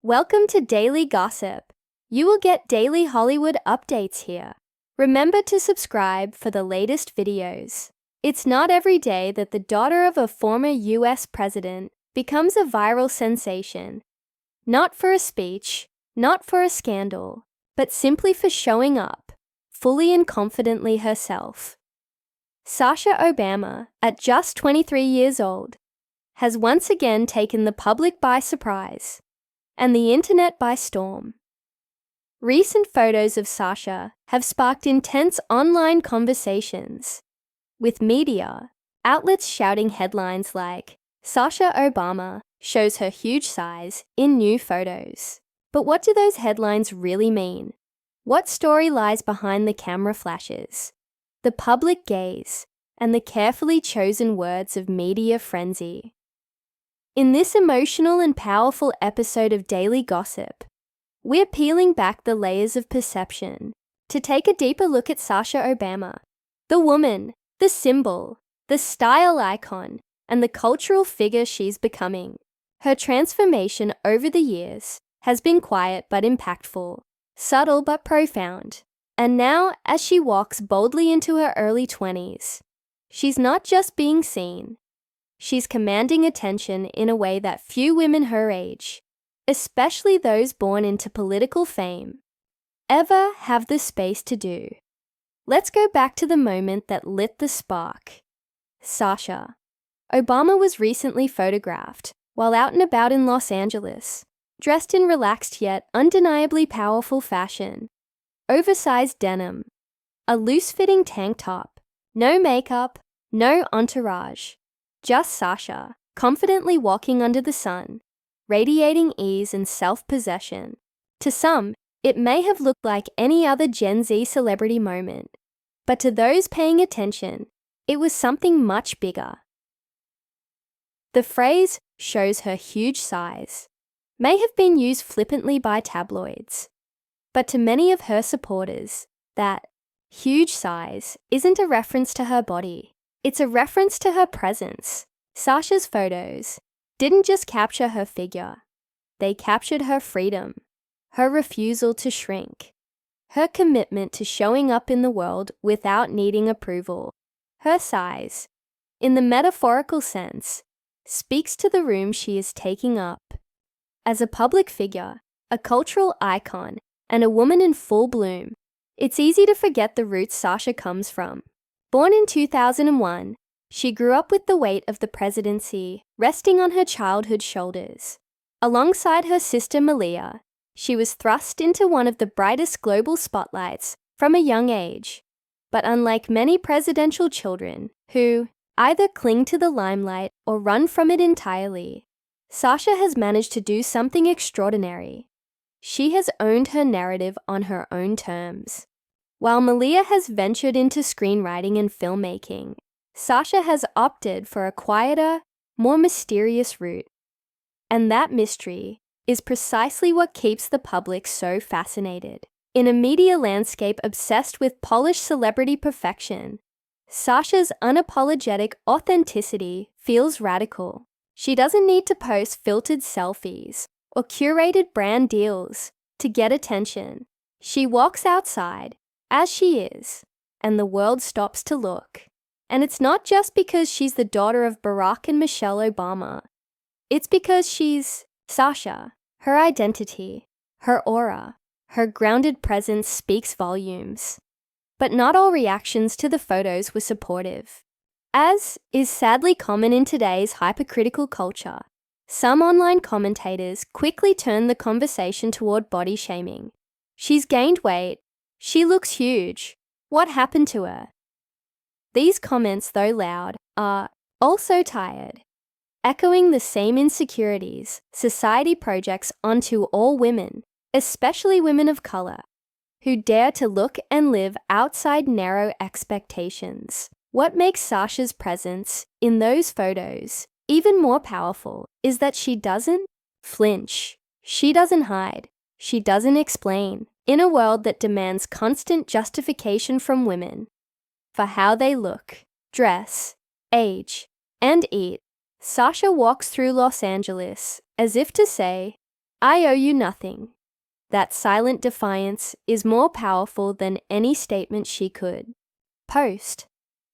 Welcome to Daily Gossip. You will get daily Hollywood updates here. Remember to subscribe for the latest videos. It's not every day that the daughter of a former US president becomes a viral sensation. Not for a speech, not for a scandal, but simply for showing up, fully and confidently herself. Sasha Obama, at just 23 years old, has once again taken the public by surprise and the internet by storm. Recent photos of Sasha have sparked intense online conversations, with media outlets shouting headlines like, "Sasha Obama shows her huge size in new photos." But what do those headlines really mean? What story lies behind the camera flashes, the public gaze, and the carefully chosen words of media frenzy? In this emotional and powerful episode of Daily Gossip, we're peeling back the layers of perception to take a deeper look at Sasha Obama, the woman, the symbol, the style icon, and the cultural figure she's becoming. Her transformation over the years has been quiet but impactful, subtle but profound. And now, as she walks boldly into her early 20s, she's not just being seen. She's commanding attention in a way that few women her age, especially those born into political fame, ever have the space to do. Let's go back to the moment that lit the spark. Sasha Obama was recently photographed while out and about in Los Angeles, dressed in relaxed yet undeniably powerful fashion. Oversized denim, a loose-fitting tank top, no makeup, no entourage. Just Sasha, confidently walking under the sun, radiating ease and self-possession. To some, it may have looked like any other Gen Z celebrity moment, but to those paying attention, it was something much bigger. The phrase "shows her huge size" may have been used flippantly by tabloids, but to many of her supporters, that huge size isn't a reference to her body. It's a reference to her presence. Sasha's photos didn't just capture her figure. They captured her freedom, her refusal to shrink, her commitment to showing up in the world without needing approval. Her size, in the metaphorical sense, speaks to the room she is taking up. As a public figure, a cultural icon, and a woman in full bloom, it's easy to forget the roots Sasha comes from. Born in 2001, she grew up with the weight of the presidency resting on her childhood shoulders. Alongside her sister Malia, she was thrust into one of the brightest global spotlights from a young age. But unlike many presidential children who either cling to the limelight or run from it entirely, Sasha has managed to do something extraordinary. She has owned her narrative on her own terms. While Malia has ventured into screenwriting and filmmaking, Sasha has opted for a quieter, more mysterious route. And that mystery is precisely what keeps the public so fascinated. In a media landscape obsessed with polished celebrity perfection, Sasha's unapologetic authenticity feels radical. She doesn't need to post filtered selfies or curated brand deals to get attention. She walks outside as she is, and the world stops to look. And it's not just because she's the daughter of Barack and Michelle Obama. It's because she's Sasha. Her identity, her aura, her grounded presence speaks volumes. But not all reactions to the photos were supportive. As is sadly common in today's hypercritical culture, some online commentators quickly turned the conversation toward body shaming. She's gained weight. She looks huge. What happened to her? These comments, though loud, are also tired, echoing the same insecurities society projects onto all women, especially women of color, who dare to look and live outside narrow expectations. What makes Sasha's presence in those photos even more powerful is that she doesn't flinch. She doesn't hide. She doesn't explain. In a world that demands constant justification from women for how they look, dress, age, and eat, Sasha walks through Los Angeles as if to say, I owe you nothing. That silent defiance is more powerful than any statement she could post.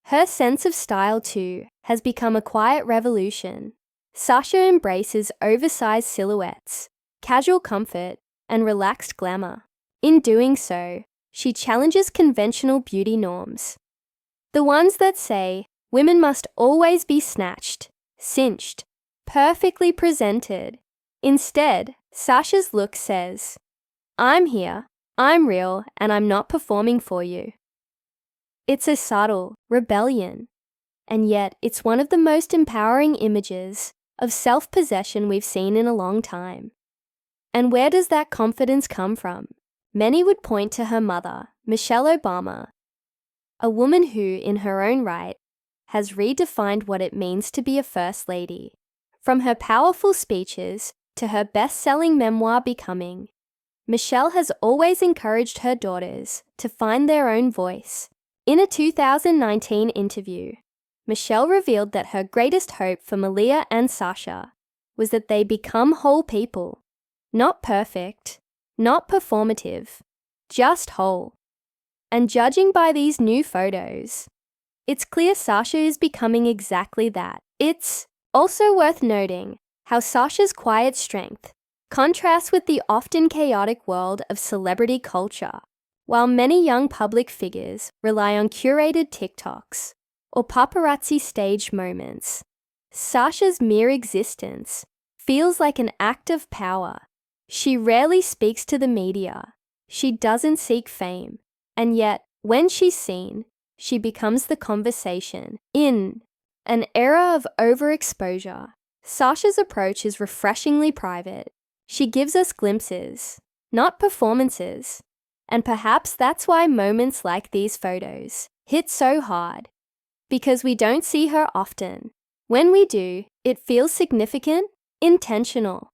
Her sense of style, too, has become a quiet revolution. Sasha embraces oversized silhouettes, casual comfort, and relaxed glamour. In doing so, she challenges conventional beauty norms. The ones that say women must always be snatched, cinched, perfectly presented. Instead, Sasha's look says, I'm here, I'm real, and I'm not performing for you. It's a subtle rebellion, and yet it's one of the most empowering images of self-possession we've seen in a long time. And where does that confidence come from? Many would point to her mother, Michelle Obama, a woman who, in her own right, has redefined what it means to be a first lady. From her powerful speeches to her best-selling memoir Becoming, Michelle has always encouraged her daughters to find their own voice. In a 2019 interview, Michelle revealed that her greatest hope for Malia and Sasha was that they become whole people. Not perfect, not performative, just whole. And judging by these new photos, it's clear Sasha is becoming exactly that. It's also worth noting how Sasha's quiet strength contrasts with the often chaotic world of celebrity culture. While many young public figures rely on curated TikToks or paparazzi staged moments, Sasha's mere existence feels like an act of power. She rarely speaks to the media. She doesn't seek fame. And yet, when she's seen, she becomes the conversation. In an era of overexposure, Sasha's approach is refreshingly private. She gives us glimpses, not performances. And perhaps that's why moments like these photos hit so hard, because we don't see her often. When we do, it feels significant, intentional.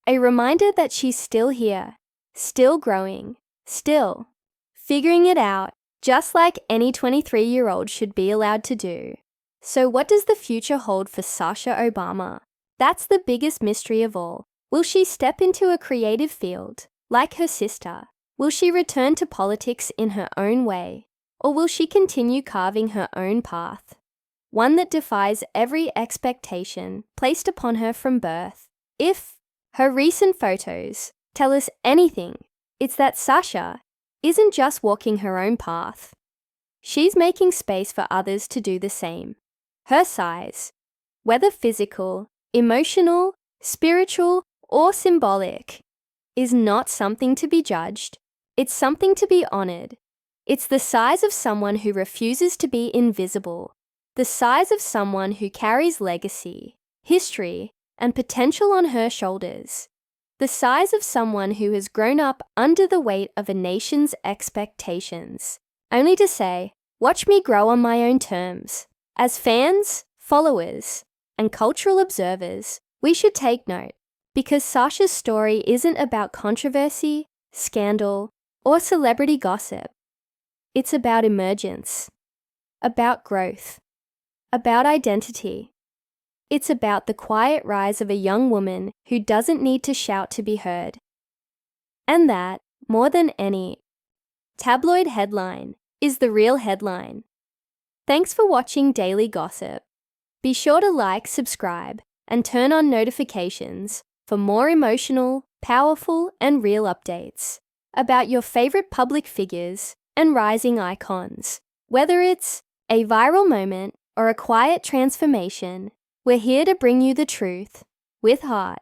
A reminder that she's still here, still growing, still figuring it out, just like any 23-year-old should be allowed to do. So what does the future hold for Sasha Obama? That's the biggest mystery of all. Will she step into a creative field, like her sister? Will she return to politics in her own way? Or will she continue carving her own path? One that defies every expectation placed upon her from birth. If her recent photos tell us anything, it's that Sasha isn't just walking her own path. She's making space for others to do the same. Her size, whether physical, emotional, spiritual, or symbolic, is not something to be judged. It's something to be honored. It's the size of someone who refuses to be invisible, the size of someone who carries legacy, history, and potential on her shoulders, the size of someone who has grown up under the weight of a nation's expectations, only to say, watch me grow on my own terms. As fans, followers, and cultural observers, we should take note, because Sasha's story isn't about controversy, scandal, or celebrity gossip. It's about emergence, about growth, about identity. It's about the quiet rise of a young woman who doesn't need to shout to be heard. And that, more than any tabloid headline, is the real headline. Thanks for watching Daily Gossip. Be sure to like, subscribe, and turn on notifications for more emotional, powerful, and real updates about your favorite public figures and rising icons. Whether it's a viral moment or a quiet transformation, we're here to bring you the truth with heart.